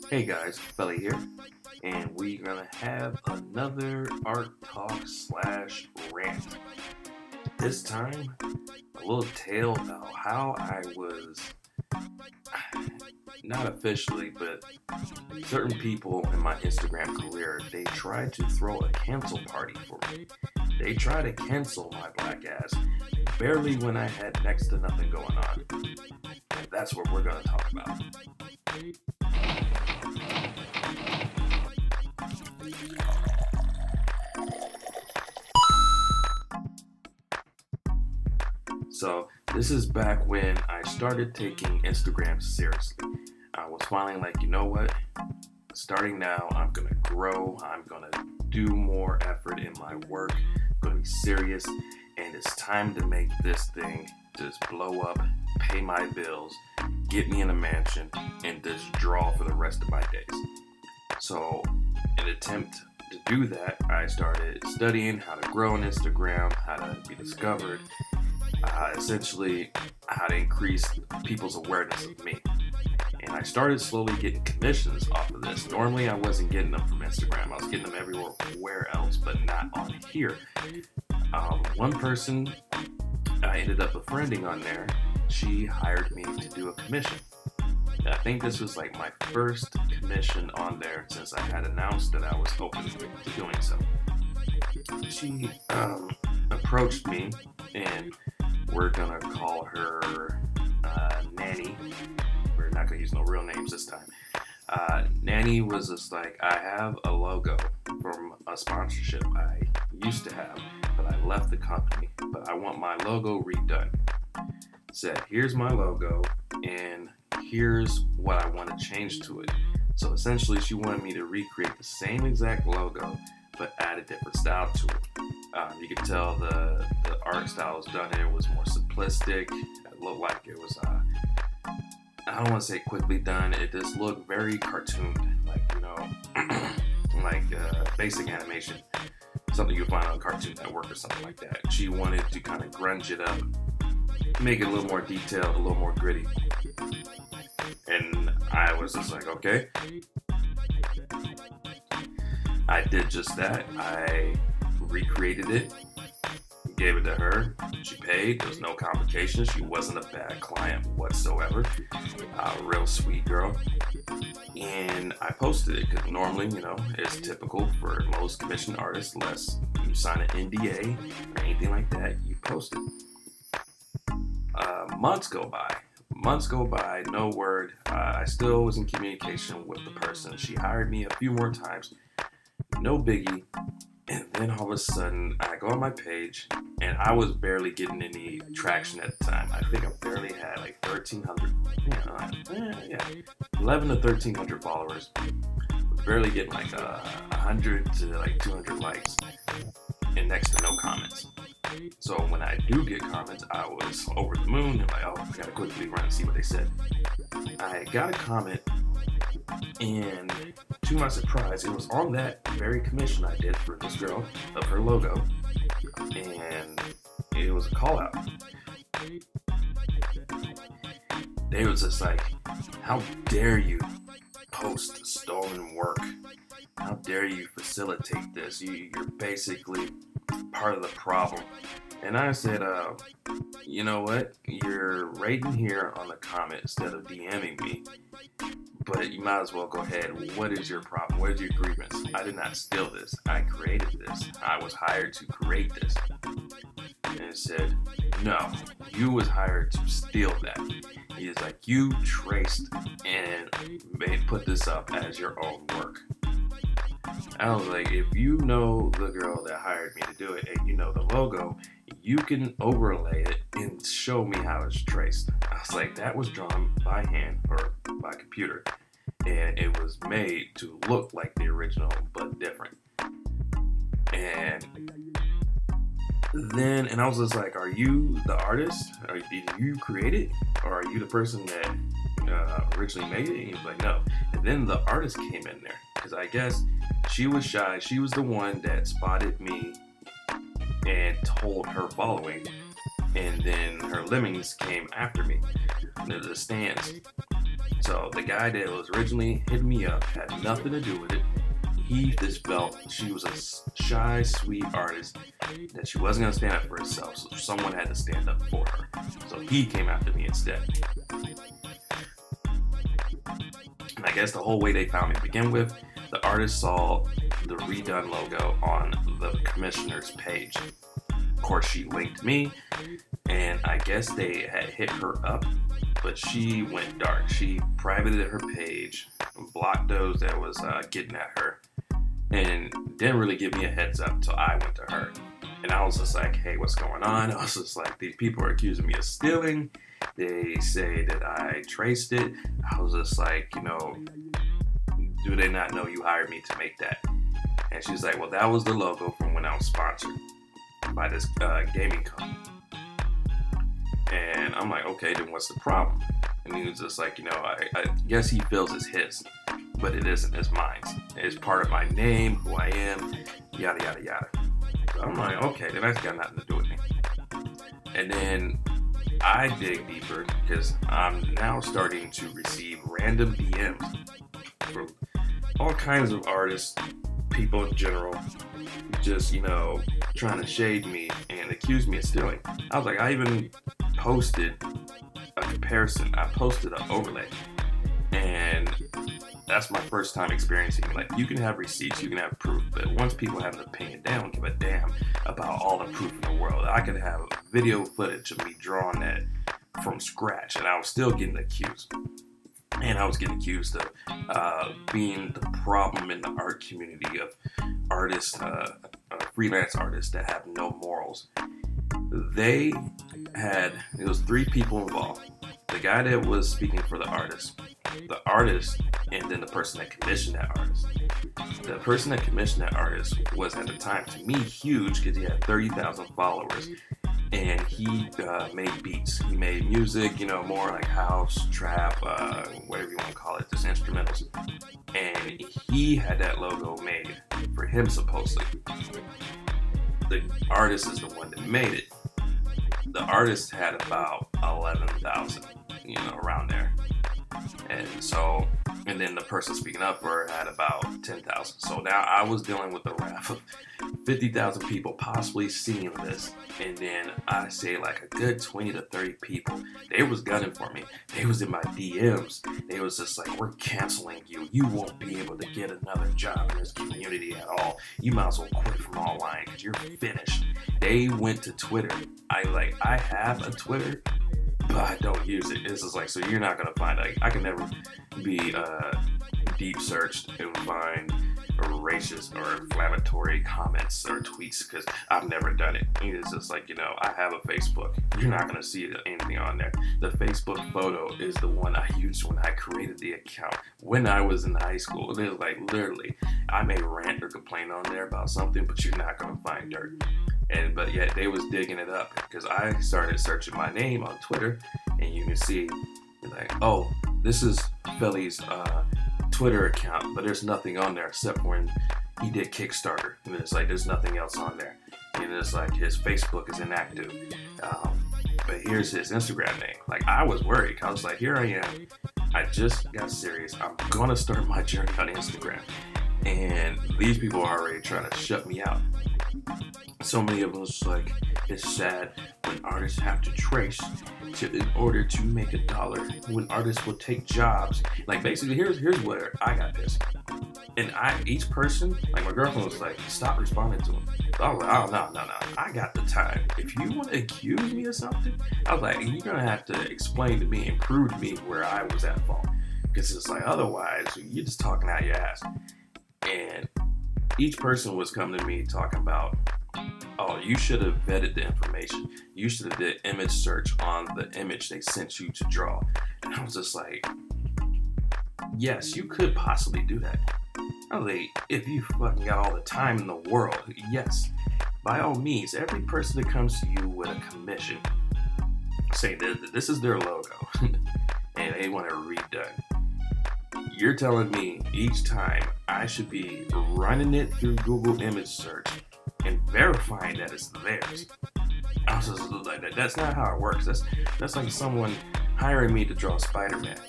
Hey guys, Felly here, and we're gonna have another art talk slash rant. This time, a little tale about how I was, not officially, but certain people in my Instagram career, they tried to throw a cancel party for me. They tried to cancel my black ass barely when I had next to nothing going on. And that's what we're gonna talk about. So this is back when I started taking Instagram seriously. I was finally like, you know what? Starting now, I'm gonna grow. I'm gonna do more effort in my work. I'm gonna be serious, and it's time to make this thing just blow up, pay my bills, get me in a mansion, and just draw for the rest of my days. So, in an attempt to do that, I started studying how to grow on Instagram, how to be discovered, essentially how to increase people's awareness of me. And I started slowly getting commissions off of this. Normally I wasn't getting them from Instagram. I was getting them everywhere else, but not on here. One person I ended up befriending on there, she hired me to do a commission. And I think this was like my first commission on there since I had announced that I was open to doing so. She approached me, and we're gonna call her Nanny. We're not gonna use no real names this time. Nanny was just like, I have a logo from a sponsorship I used to have, but I left the company, but I want my logo redone. Said, here's my logo, and here's what I want to change to it. So essentially, she wanted me to recreate the same exact logo, but add a different style to it. You could tell the art style was done here was more simplistic. It looked like it was, I don't want to say quickly done. It just looked very cartooned, like, like basic animation. Something you find on Cartoon Network or something like that. She wanted to kind of grunge it up, make it a little more detailed, a little more gritty. And I was just like, okay. I did just that. I recreated it, gave it to her. She paid. There was no complications. She wasn't a bad client whatsoever. Real sweet girl. And I posted it because normally, it's typical for most commissioned artists, unless you sign an NDA or anything like that, you post it. Months go by, no word. I still was in communication with the person. She hired me a few more times, no biggie. And then all of a sudden, I go on my page, and I was barely getting any traction at the time. I think I barely had like 1,300, 11 to 1,300 followers. Barely getting like 100 to like 200 likes, and next to no comments. So when I do get comments, I was over the moon and like, oh, I gotta quickly run and see what they said. I got a comment, and to my surprise, it was on that very commission I did for this girl of her logo, and it was a call out. They was just like, how dare you post stolen work? How dare you facilitate this? You're basically part of the problem. And I said, you know what? You're writing here on the comment instead of DMing me. But you might as well go ahead. What is your problem? What is your grievance? I did not steal this. I created this. I was hired to create this. And it said, no, you was hired to steal that. He is like, you traced and put this up as your own work. I was like, if you know the girl that hired me to do it and you know the logo, you can overlay it and show me how it's traced. I was like, that was drawn by hand or by computer, and it was made to look like the original but different. And I was just like, are you the artist? Did you create it? Or are you the person that originally made it? And he was like, no. And then the artist came in there, because I guess she was shy. She was the one that spotted me and told her following. And then her lemmings came after me, the stands. So the guy that was originally hitting me up had nothing to do with it. He just felt she was a shy, sweet artist, that she wasn't going to stand up for herself, so someone had to stand up for her. So he came after me instead. And I guess the whole way they found me to begin with, the artist saw the redone logo on the commissioner's page. Of course, she linked me, and I guess they had hit her up, but she went dark. She privated her page, blocked those that was getting at her, and didn't really give me a heads up until I went to her. And I was just like, hey, what's going on? I was just like, these people are accusing me of stealing. They say that I traced it. I was just like, do they not know you hired me to make that? And she's like, well, that was the logo from when I was sponsored by this gaming company. And I'm like, okay, then what's the problem? And he was just like, I guess he feels it's his, but it isn't. It's mine. It's part of my name, who I am, yada, yada, yada. So I'm like, okay, then that's got nothing to do with me. And then I dig deeper because I'm now starting to receive random DMs from all kinds of artists, people in general, just, trying to shade me and accuse me of stealing. I was like, I even posted a comparison. I posted an overlay. And that's my first time experiencing it. Like, you can have receipts, you can have proof, but once people have an opinion, they don't give a damn about all the proof in the world. I could have video footage of me drawing that from scratch, and I was still getting accused. And I was getting accused of being the problem in the art community of artists, freelance artists that have no morals. It was 3 people involved. The guy that was speaking for the artist, and then the person that commissioned that artist. The person that commissioned that artist was at the time, to me, huge because he had 30,000 followers. And he made beats. He made music, more like house, trap, whatever you want to call it, just instrumentals. And he had that logo made for him, supposedly. The artist is the one that made it. The artist had about 11,000, around there. And then the person speaking up for her had about 10,000. So now I was dealing with the wrath of 50,000 people possibly seeing this. And then I say like a good 20 to 30 people, they was gunning for me. They was in my DMs. They was just like, we're canceling you. You won't be able to get another job in this community at all. You might as well quit from online because you're finished. They went to Twitter. I have a Twitter, but I don't use it. It's just like, so you're not going to find, I can never be deep searched and find racist or inflammatory comments or tweets because I've never done it. It's just like, I have a Facebook. You're not going to see anything on there. The Facebook photo is the one I used when I created the account when I was in high school. It was like, literally, I may rant or complain on there about something, but you're not going to find dirt. But yet they was digging it up because I started searching my name on Twitter, and you can see like, oh, this is Philly's Twitter account, but there's nothing on there except when he did Kickstarter, and it's like there's nothing else on there, and it's like his Facebook is inactive, but here's his Instagram name. Like, I was worried. I was like, here I am, I just got serious, I'm gonna start my journey on Instagram, and these people are already trying to shut me out. So many of them was like, it's sad when artists have to trace in order to make $1. When artists will take jobs, like basically, here's where I got pissed. And each person, like my girlfriend was like, stop responding to them. So I was like, oh no, I got the time. If you want to accuse me of something, I was like, you're gonna have to explain to me and prove to me where I was at fault, because it's like otherwise you're just talking out your ass. And each person was coming to me talking about, oh, you should have vetted the information. You should have did image search on the image they sent you to draw. And I was just like, yes, you could possibly do that. I was like, if you fucking got all the time in the world, yes, by all means, every person that comes to you with a commission, saying that this is their logo, and they want it redone, you're telling me each time I should be running it through Google image search and verifying that it's theirs. I was just like, that's not how it works. That's like someone hiring me to draw Spider-Man.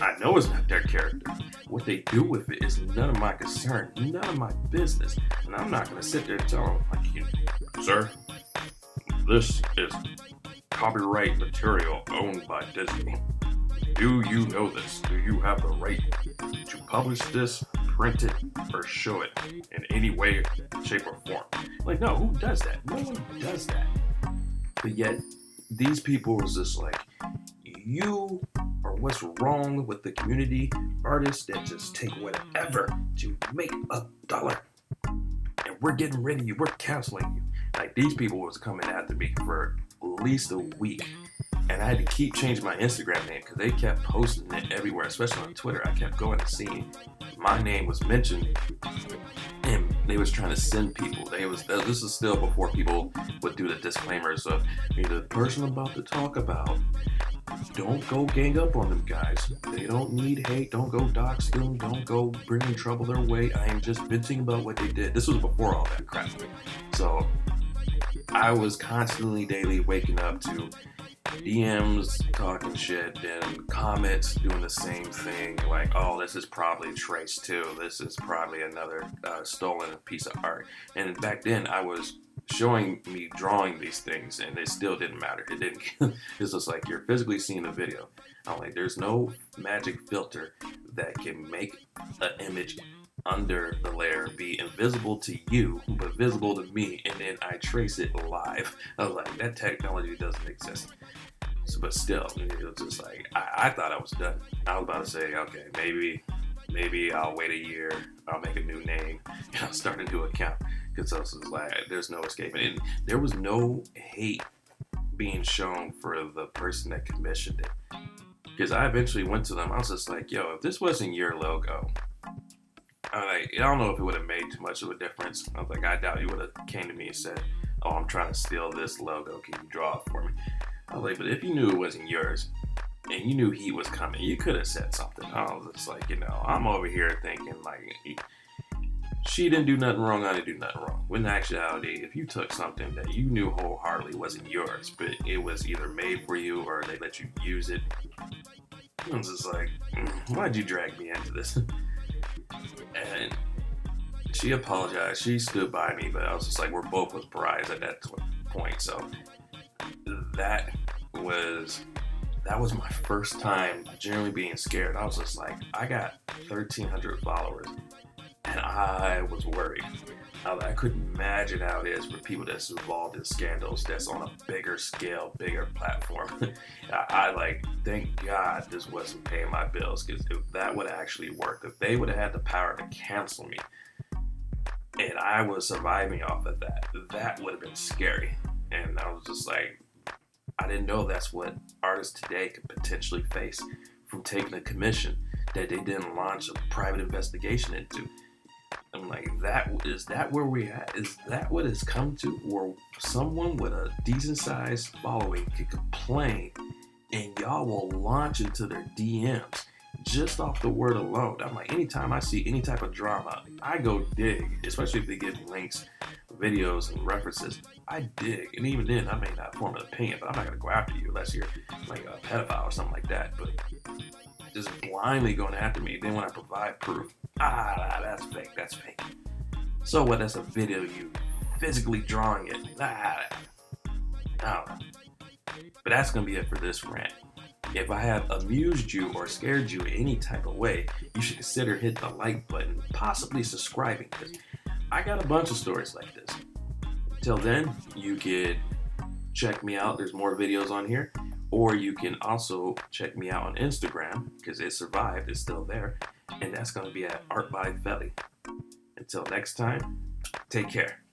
I know it's not their character. What they do with it is none of my concern, none of my business. And I'm not going to sit there and tell them, like, sir, this is copyright material owned by Disney. Do you know this? Do you have the right to publish this, print it, or show it in any way, shape, or form? Like, no, who does that? No one does that. But yet, these people was just like, you are what's wrong with the community artists that just take whatever to make a dollar. And we're getting rid of you. We're canceling you. Like, these people was coming after me for at least a week. And I had to keep changing my Instagram name because they kept posting it everywhere, especially on Twitter. I kept going and seeing my name was mentioned, and they was trying to send people. This is still before people would do the disclaimers of, the person I'm about to talk about, don't go gang up on them guys. They don't need hate. Don't go dox them. Don't go bringing trouble their way. I am just venting about what they did. This was before all that crap. So I was constantly daily waking up to DMs talking shit and comments doing the same thing, like, oh, this is probably Trace too. This is probably another stolen piece of art. And back then I was showing me drawing these things and it still didn't matter. It didn't. It's just like, you're physically seeing the video. I'm like, there's no magic filter that can make an image under the layer be invisible to you but visible to me, and then I trace it live. I was like, that technology doesn't exist. So, but still, it was just like, I thought I was done. I was about to say, okay, maybe I'll wait a year, I'll make a new name, and I'll start a new account, because I was like, there's no escaping. And there was no hate being shown for the person that commissioned it, because I eventually went to them. I was just like, yo, if this wasn't your logo, I don't know if it would have made too much of a difference. I was like, I doubt you would have came to me and said, oh, I'm trying to steal this logo, can you draw it for me? I was like, but if you knew it wasn't yours and you knew he was coming, you could have said something. I was just like, I'm over here thinking like, she didn't do nothing wrong, I didn't do nothing wrong. When in actuality, if you took something that you knew wholeheartedly wasn't yours, but it was either made for you or they let you use it, I was just like, why'd you drag me into this? And she apologized. She stood by me, but I was just like, we're both with brides at that point. So that was my first time generally being scared. I was just like, I got 1,300 followers, and I was worried. I couldn't imagine how it is for people that's involved in scandals that's on a bigger scale, bigger platform. I like, thank God this wasn't paying my bills, because if that would have actually worked, if they would have had the power to cancel me, and I was surviving off of that would have been scary. And I was just like, I didn't know that's what artists today could potentially face from taking a commission that they didn't launch a private investigation into. I'm like, is that where we at? Is that what it's come to? Where someone with a decent sized following can complain and y'all will launch into their DMs just off the word alone? I'm like, anytime I see any type of drama, I go dig, especially if they give links, videos, and references. I dig, and even then, I may not form an opinion, but I'm not gonna go after you unless you're like a pedophile or something like that. But just blindly going after me. Then when I provide proof, that's fake. So what? That's a video you physically drawing it. I don't know. But that's gonna be it for this rant. If I have amused you or scared you in any type of way, you should consider hitting the like button, possibly subscribing, because I got a bunch of stories like this. Till then, you could check me out. There's more videos on here. Or you can also check me out on Instagram, because it survived, it's still there. And that's going to be at Art by Felly. Until next time, take care.